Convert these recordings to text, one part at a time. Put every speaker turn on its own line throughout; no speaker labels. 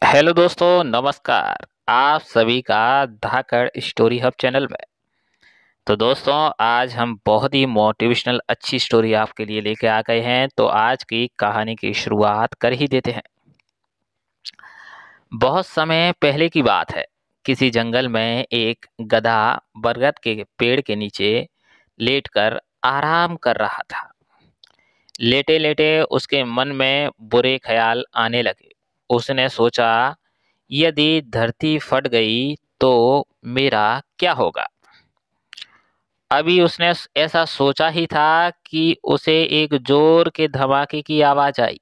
Hello दोस्तों, नमस्कार। आप सभी का धाकड़ स्टोरी हब चैनल में। तो दोस्तों, आज हम बहुत ही मोटिवेशनल अच्छी स्टोरी आपके लिए लेके आ गए हैं। तो आज की कहानी की शुरुआत कर ही देते हैं। बहुत समय पहले की बात है। किसी जंगल में एक गधा बरगद के पेड़ के नीचे लेटकर आराम कर रहा था। लेटे लेटे उसके मन में बुरे ख्याल आने लगे। उसने सोचा, यदि धरती फट गई तो मेरा क्या होगा। अभी उसने ऐसा सोचा ही था कि उसे एक जोर के धमाके की आवाज आई।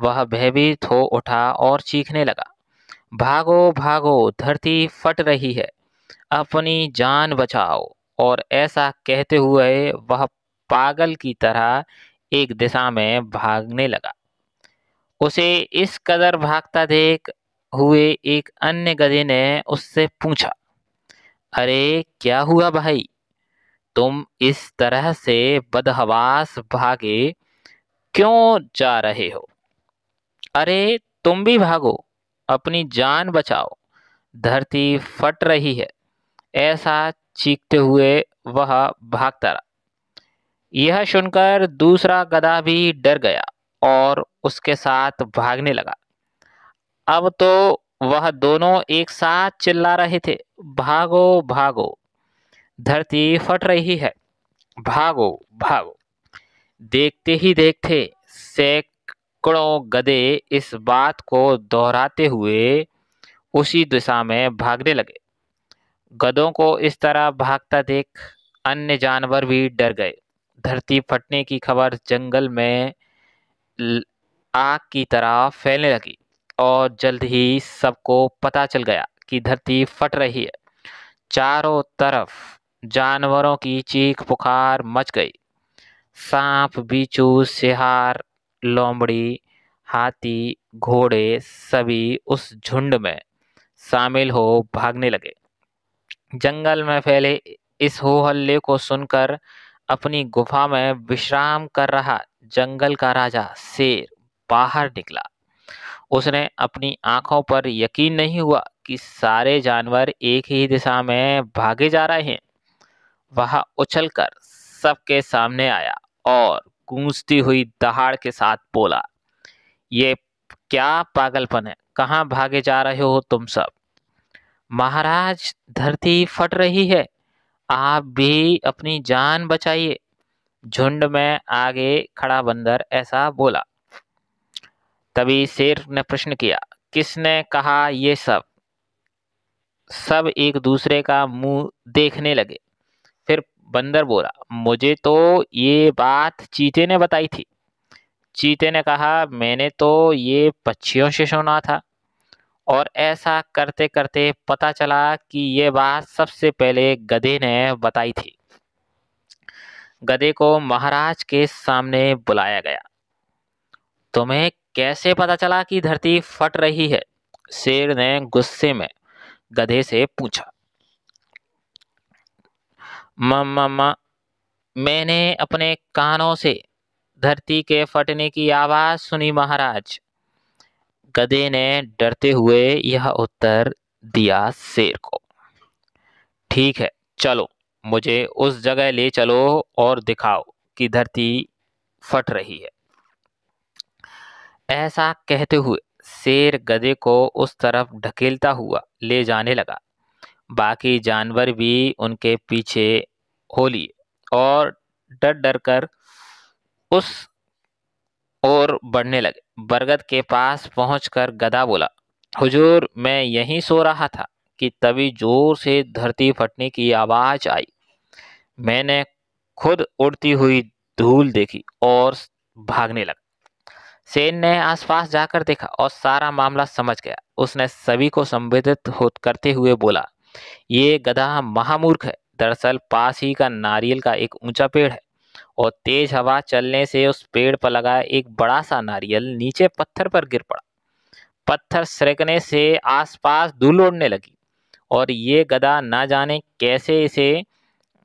वह भयभीत हो उठा और चीखने लगा, भागो भागो, धरती फट रही है, अपनी जान बचाओ। और ऐसा कहते हुए वह पागल की तरह एक दिशा में भागने लगा। उसे इस कदर भागता देख हुए एक अन्य गधे ने उससे पूछा, अरे क्या हुआ भाई, तुम इस तरह से बदहवास भागे क्यों जा रहे हो। अरे तुम भी भागो, अपनी जान बचाओ, धरती फट रही है। ऐसा चीखते हुए वह भागता रहा। यह सुनकर दूसरा गधा भी डर गया और उसके साथ भागने लगा। अब तो वह दोनों एक साथ चिल्ला रहे थे, भागो भागो, धरती फट रही है, भागो भागो। देखते ही देखते सैकड़ों गधे इस बात को दोहराते हुए उसी दिशा में भागने लगे। गधों को इस तरह भागता देख अन्य जानवर भी डर गए। धरती फटने की खबर जंगल में ल- आग की तरह फैलने लगी और जल्द ही सबको पता चल गया कि धरती फट रही है। चारों तरफ जानवरों की चीख पुकार मच गई। सांप, बिच्छू, सियार, लोमड़ी, हाथी, घोड़े सभी उस झुंड में शामिल हो भागने लगे। जंगल में फैले इस हो हल्ले को सुनकर अपनी गुफा में विश्राम कर रहा जंगल का राजा शेर बाहर निकला। उसने अपनी आंखों पर यकीन नहीं हुआ कि सारे जानवर एक ही दिशा में भागे जा रहे हैं। वह उछलकर सबके सामने आया और गूंजती हुई दहाड़ के साथ बोला, ये क्या पागलपन है, कहाँ भागे जा रहे हो तुम सब। महाराज, धरती फट रही है, आप भी अपनी जान बचाइए। झुंड में आगे खड़ा बंदर ऐसा बोला। तभी शेर ने प्रश्न किया, किसने कहा ये सब। सब एक दूसरे का मुंह देखने लगे। फिर बंदर बोला, मुझे तो ये बात चीते ने बताई थी। चीते ने कहा, मैंने तो ये पक्षियों से सुना था। और ऐसा करते करते पता चला कि ये बात सबसे पहले गधे ने बताई थी। गधे को महाराज के सामने बुलाया गया। तुम्हें कैसे पता चला कि धरती फट रही है? शेर ने गुस्से में गधे से पूछा। मम्मा, मैंने अपने कानों से धरती के फटने की आवाज सुनी महाराज। गधे ने डरते हुए यह उत्तर दिया शेर को। ठीक है, चलो, मुझे उस जगह ले चलो और दिखाओ कि धरती फट रही है। ऐसा कहते हुए शेर गधे को उस तरफ ढकेलता हुआ ले जाने लगा। बाकी जानवर भी उनके पीछे हो लिए और डर डर कर उस ओर बढ़ने लगे। बरगद के पास पहुंचकर गधा बोला, हुजूर, मैं यहीं सो रहा था कि तभी जोर से धरती फटने की आवाज आई। मैंने खुद उड़ती हुई धूल देखी और भागने लगा। सेन ने आसपास जाकर देखा और सारा मामला समझ गया। उसने सभी को संबोधित हो करते हुए बोला, ये गधा महामूर्ख है। दरअसल पास ही का नारियल का एक ऊंचा पेड़ है और तेज हवा चलने से उस पेड़ पर लगा एक बड़ा सा नारियल नीचे पत्थर पर गिर पड़ा। पत्थर सरकने से आसपास धूल उड़ने लगी और ये गधा ना जाने कैसे इसे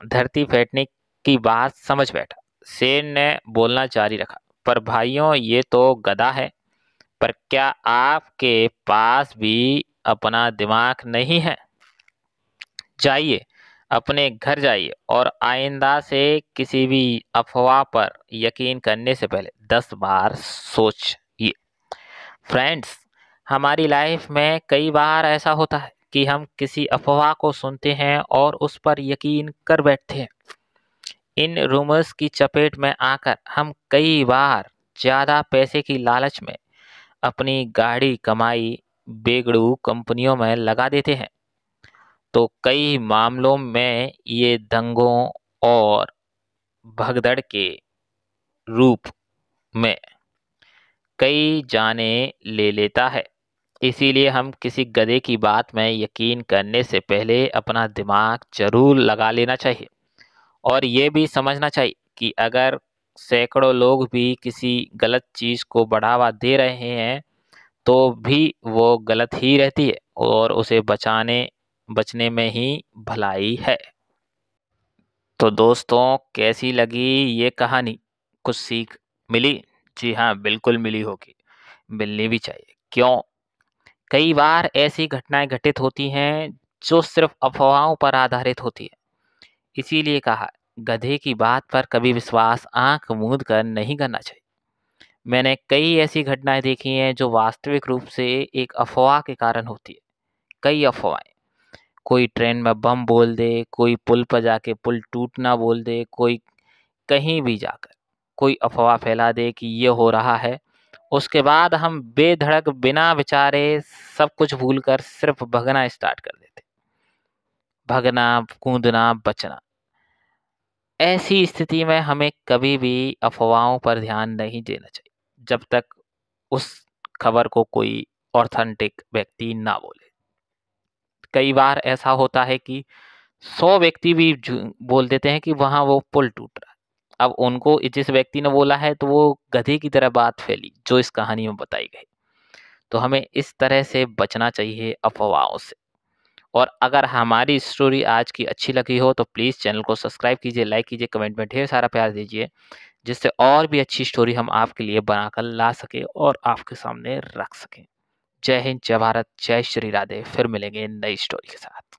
धरती फेंटने की बात समझ बैठा। शेर ने बोलना जारी रखा, पर भाइयों, ये तो गधा है, पर क्या आपके पास भी अपना दिमाग नहीं है? जाइए, अपने घर जाइए और आइंदा से किसी भी अफ़वाह पर यकीन करने से पहले 10 बार सोचिए। फ्रेंड्स, हमारी लाइफ में कई बार ऐसा होता है कि हम किसी अफ़वाह को सुनते हैं और उस पर यकीन कर बैठते हैं। इन रूमर्स की चपेट में आकर हम कई बार ज़्यादा पैसे की लालच में अपनी गाढ़ी कमाई बेगड़ू कंपनियों में लगा देते हैं। तो कई मामलों में ये दंगों और भगदड़ के रूप में कई जानें ले लेता है। इसीलिए हम किसी गधे की बात में यकीन करने से पहले अपना दिमाग ज़रूर लगा लेना चाहिए और ये भी समझना चाहिए कि अगर सैकड़ों लोग भी किसी गलत चीज़ को बढ़ावा दे रहे हैं, तो भी वो गलत ही रहती है और उसे बचने में ही भलाई है। तो दोस्तों, कैसी लगी ये कहानी? कुछ सीख मिली? जी हाँ, बिल्कुल मिली होगी। मिलनी भी चाहिए। क्यों? कई बार ऐसी घटनाएँ घटित होती हैं जो सिर्फ़ अफ़वाहों पर आधारित होती है। इसीलिए कहा, गधे की बात पर कभी विश्वास आँख मूंद कर नहीं करना चाहिए। मैंने कई ऐसी घटनाएँ देखी हैं जो वास्तविक रूप से एक अफ़वाह के कारण होती है। कई अफ़वाहें, कोई ट्रेन में बम बोल दे, कोई पुल पर जाके पुल टूटना बोल दे, कोई कहीं भी जाकर कोई अफ़वाह फैला दे कि ये हो रहा है। उसके बाद हम बेधड़क बिना विचारे सब कुछ भूलकर सिर्फ़ भगना स्टार्ट कर देते। भगना, कूदना, बचना। ऐसी स्थिति में हमें कभी भी अफ़वाहों पर ध्यान नहीं देना चाहिए, जब तक उस खबर को कोई ऑथेंटिक व्यक्ति ना बोले। कई बार ऐसा होता है कि 100 व्यक्ति भी बोल देते हैं कि वहाँ वो पुल टूट रहा है। अब उनको जिस व्यक्ति ने बोला है तो वो गधे की तरह बात फैली, जो इस कहानी में बताई गई। तो हमें इस तरह से बचना चाहिए अफ़वाहों से। और अगर हमारी स्टोरी आज की अच्छी लगी हो तो प्लीज़ चैनल को सब्सक्राइब कीजिए, लाइक कीजिए, कमेंट में ढेर सारा प्यार दीजिए, जिससे और भी अच्छी स्टोरी हम आपके लिए बनाकर ला सकें और आपके सामने रख सकें। जय हिंद, जय भारत, जय श्री राधे। फिर मिलेंगे नई स्टोरी के साथ।